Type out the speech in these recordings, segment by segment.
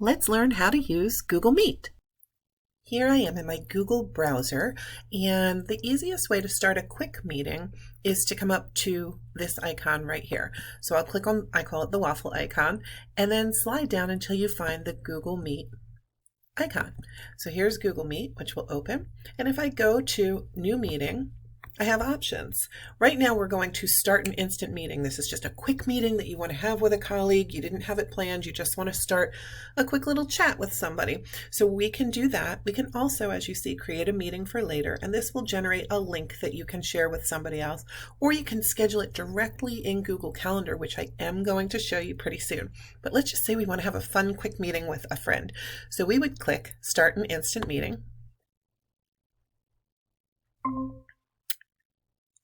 Let's learn how to use Google Meet. Here I am in my Google browser, and the easiest way to start a quick meeting is to come up to this icon right here. So I'll click on, I call it the waffle icon, and then slide down until you find the Google Meet icon. So here's Google Meet, which will open, and if I go to New Meeting, I have options. Right now we're going to start an instant meeting. This is just a quick meeting that you want to have with a colleague. You didn't have it planned. You just want to start a quick little chat with somebody. So we can do that. We can also, as you see, create a meeting for later, and this will generate a link that you can share with somebody else, or you can schedule it directly in Google Calendar, which I am going to show you pretty soon. But let's just say we want to have a fun quick meeting with a friend. So we would click Start an Instant Meeting.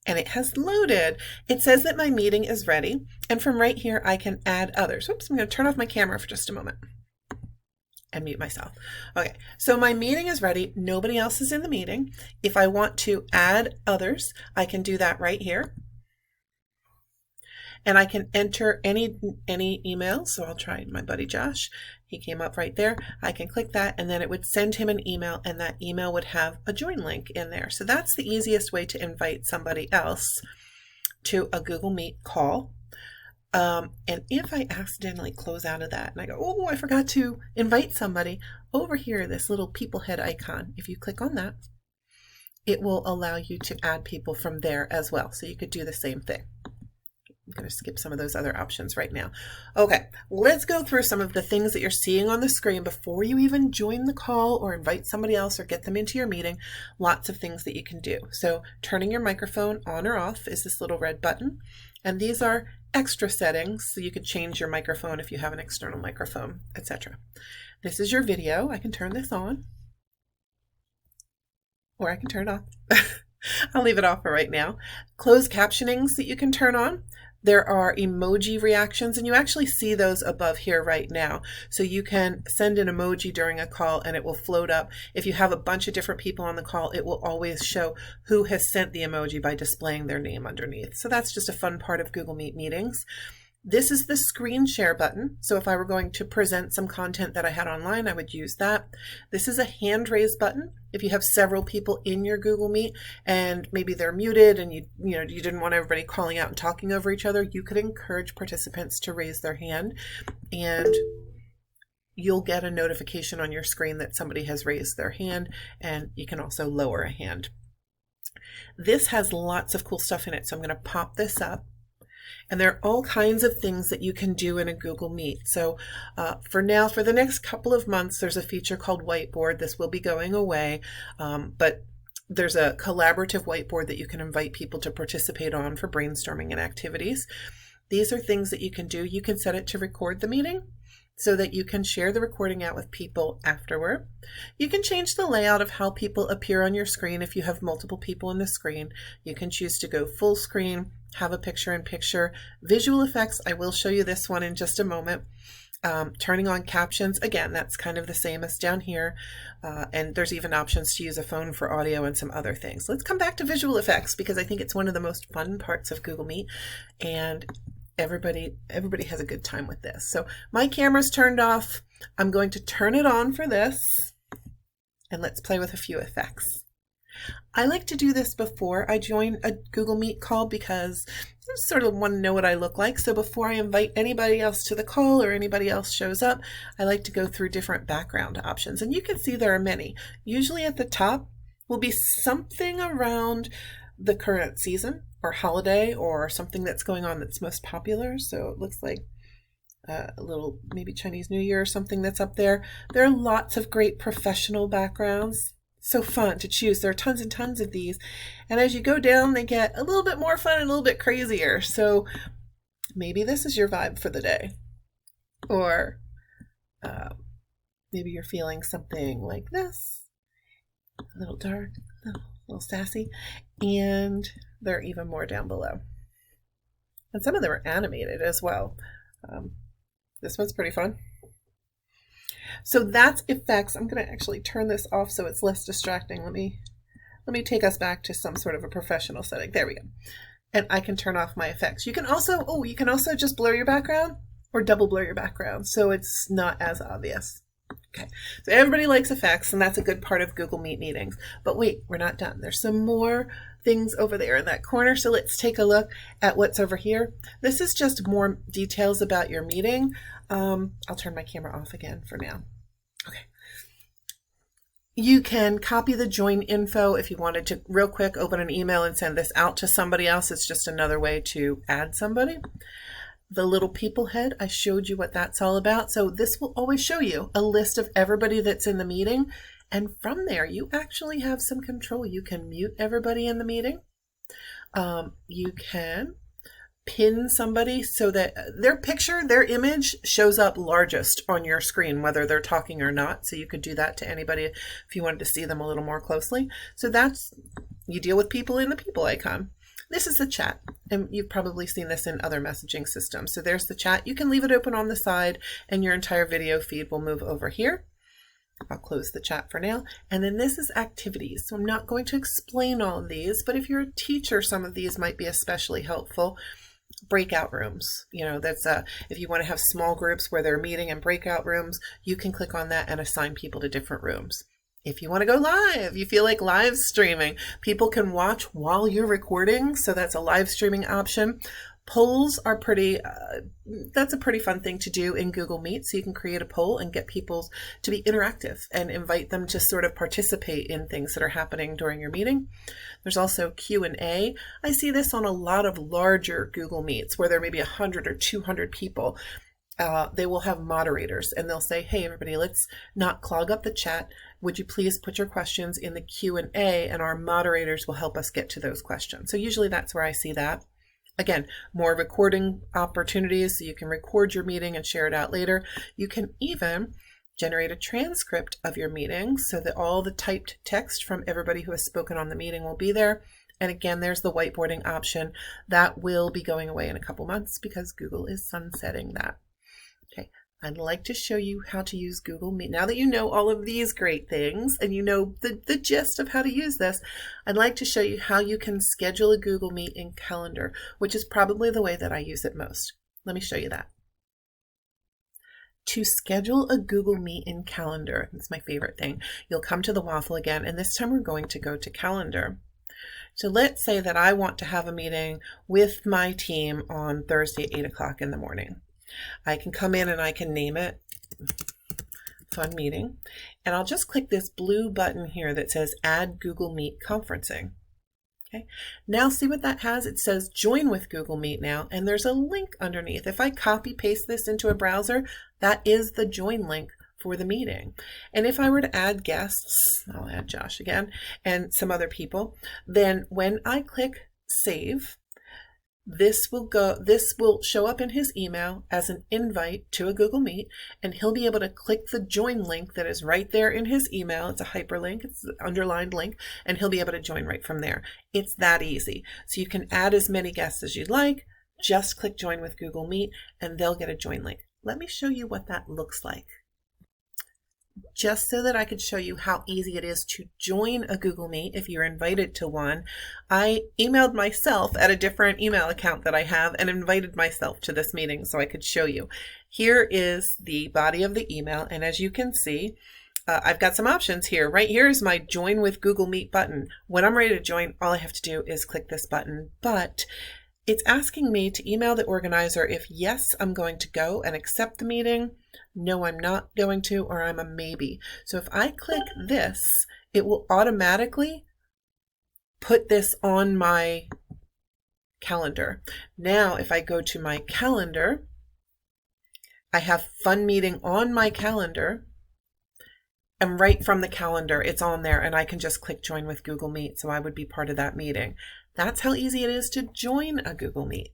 And it has loaded. It says that my meeting is ready. And from right here, I can add others. Oops, I'm going to turn off my camera for just a moment and mute myself. Okay, so my meeting is ready. Nobody else is in the meeting. If I want to add others, I can do that right here. And I can enter any email. So I'll try my buddy Josh. He came up right there. I can click that, and then it would send him an email, and that email would have a join link in there. So that's the easiest way to invite somebody else to a Google Meet call. And if I accidentally close out of that and I go, oh, I forgot to invite somebody, over here, this little people head icon, if you click on that, it will allow you to add people from there as well. So you could do the same thing. I'm going to skip some of those other options right now. Okay, let's go through some of the things that you're seeing on the screen before you even join the call or invite somebody else or get them into your meeting. Lots of things that you can do. So turning your microphone on or off is this little red button. And these are extra settings, so you could change your microphone if you have an external microphone, etc. This is your video. I can turn this on, or I can turn it off. I'll leave it off for right now. Closed captionings that you can turn on. There are emoji reactions, and you actually see those above here right now. So you can send an emoji during a call and it will float up. If you have a bunch of different people on the call, it will always show who has sent the emoji by displaying their name underneath. So that's just a fun part of Google Meet meetings. This is the screen share button. So if I were going to present some content that I had online, I would use that. This is a hand raise button. If you have several people in your Google Meet and maybe they're muted and you didn't want everybody calling out and talking over each other, you could encourage participants to raise their hand, and you'll get a notification on your screen that somebody has raised their hand, and you can also lower a hand. This has lots of cool stuff in it, so I'm going to pop this up. And there are all kinds of things that you can do in a Google Meet. So for now, for the next couple of months, there's a feature called Whiteboard. This will be going away, but there's a collaborative whiteboard that you can invite people to participate on for brainstorming and activities. These are things that you can do. You can set it to record the meeting so that you can share the recording out with people afterward. You can change the layout of how people appear on your screen if you have multiple people in the screen. You can choose to go full screen, have a picture-in-picture. Visual effects, I will show you this one in just a moment. Turning on captions, again, that's kind of the same as down here. And there's even options to use a phone for audio and some other things. Let's come back to visual effects because I think it's one of the most fun parts of Google Meet. And everybody has a good time with this. So my camera's turned off. I'm going to turn it on for this, and let's play with a few effects. I like to do this before I join a Google Meet call because I sort of want to know what I look like. So before I invite anybody else to the call or anybody else shows up, I like to go through different background options. And you can see there are many. Usually at the top will be something around the current season or holiday or something that's going on that's most popular. So it looks like a little maybe Chinese New Year or something that's up there. There are lots of great professional backgrounds. So fun to choose. There are tons and tons of these. And as you go down, they get a little bit more fun and a little bit crazier. So maybe this is your vibe for the day. Or maybe you're feeling something like this. A little dark, a little sassy. And there are even more down below. And some of them are animated as well. This one's pretty fun. So that's effects. I'm going to actually turn this off so it's less distracting. Let me take us back to some sort of a professional setting. There we go. And I can turn off my effects. You can also just blur your background or double blur your background so it's not as obvious. Okay, so everybody likes effects, and that's a good part of Google Meet meetings. But wait, we're not done. There's some more things over there in that corner, so let's take a look at what's over here. This is just more details about your meeting. I'll turn my camera off again for now. Okay. You can copy the join info if you wanted to real quick open an email and send this out to somebody else. It's just another way to add somebody. The little people head, I showed you what that's all about. So this will always show you a list of everybody that's in the meeting. And from there, you actually have some control. You can mute everybody in the meeting. You can pin somebody so that their picture, their image shows up largest on your screen, whether they're talking or not. So you could do that to anybody if you wanted to see them a little more closely. So that's, you deal with people in the people icon. This is the chat, and you've probably seen this in other messaging systems. So there's the chat. You can leave it open on the side, and your entire video feed will move over here. I'll close the chat for now. And then this is activities. So I'm not going to explain all of these, but if you're a teacher, some of these might be especially helpful. Breakout rooms, that's if you want to have small groups where they're meeting in breakout rooms, you can click on that and assign people to different rooms. If you want to go live, you feel like live streaming, people can watch while you're recording. So that's a live streaming option. Polls are that's a pretty fun thing to do in Google Meet. So you can create a poll and get people to be interactive and invite them to sort of participate in things that are happening during your meeting. There's also Q&A. I see this on a lot of larger Google Meets where there may be 100 or 200 people. They will have moderators and they'll say, hey, everybody, let's not clog up the chat. Would you please put your questions in the Q&A and our moderators will help us get to those questions. So usually that's where I see that. Again, more recording opportunities so you can record your meeting and share it out later. You can even generate a transcript of your meeting so that all the typed text from everybody who has spoken on the meeting will be there. And again, there's the whiteboarding option that will be going away in a couple months because Google is sunsetting that. Okay, I'd like to show you how to use Google Meet. Now that you know all of these great things and you know the gist of how to use this, I'd like to show you how you can schedule a Google Meet in Calendar, which is probably the way that I use it most. Let me show you that. To schedule a Google Meet in Calendar, it's my favorite thing, you'll come to the waffle again, and this time we're going to go to Calendar. So let's say that I want to have a meeting with my team on Thursday at 8 o'clock in the morning. I can come in and I can name it Fun Meeting, and I'll just click this blue button here that says Add Google Meet Conferencing. Okay, now see what that has? It says Join with Google Meet now, and there's a link underneath. If I copy paste this into a browser, that is the join link for the meeting. And if I were to add guests, I'll add Josh again and some other people, then when I click Save, this will show up in his email as an invite to a Google Meet, and he'll be able to click the join link that is right there in his email. It's a hyperlink, it's an underlined link, and he'll be able to join right from there. It's that easy. So you can add as many guests as you'd like, just click join with Google Meet, and they'll get a join link. Let me show you what that looks like. Just so that I could show you how easy it is to join a Google Meet if you're invited to one, I emailed myself at a different email account that I have and invited myself to this meeting so I could show you. Here is the body of the email, and as you can see, I've got some options here. Right here is my Join with Google Meet button. When I'm ready to join, all I have to do is click this button, but it's asking me to email the organizer if yes, I'm going to go and accept the meeting, no, I'm not going to, or I'm a maybe. So if I click this, it will automatically put this on my calendar. Now, if I go to my calendar, I have Fun Meeting on my calendar, and right from the calendar, it's on there, and I can just click Join with Google Meet, so I would be part of that meeting. That's how easy it is to join a Google Meet.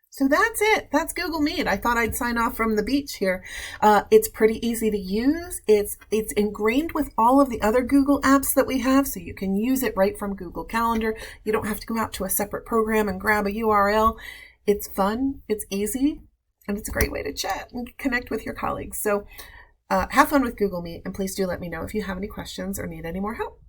So that's it. That's Google Meet. I thought I'd sign off from the beach here. It's pretty easy to use. It's ingrained with all of the other Google apps that we have, so you can use it right from Google Calendar. You don't have to go out to a separate program and grab a URL. It's fun, it's easy, and it's a great way to chat and connect with your colleagues. So have fun with Google Meet, and please do let me know if you have any questions or need any more help.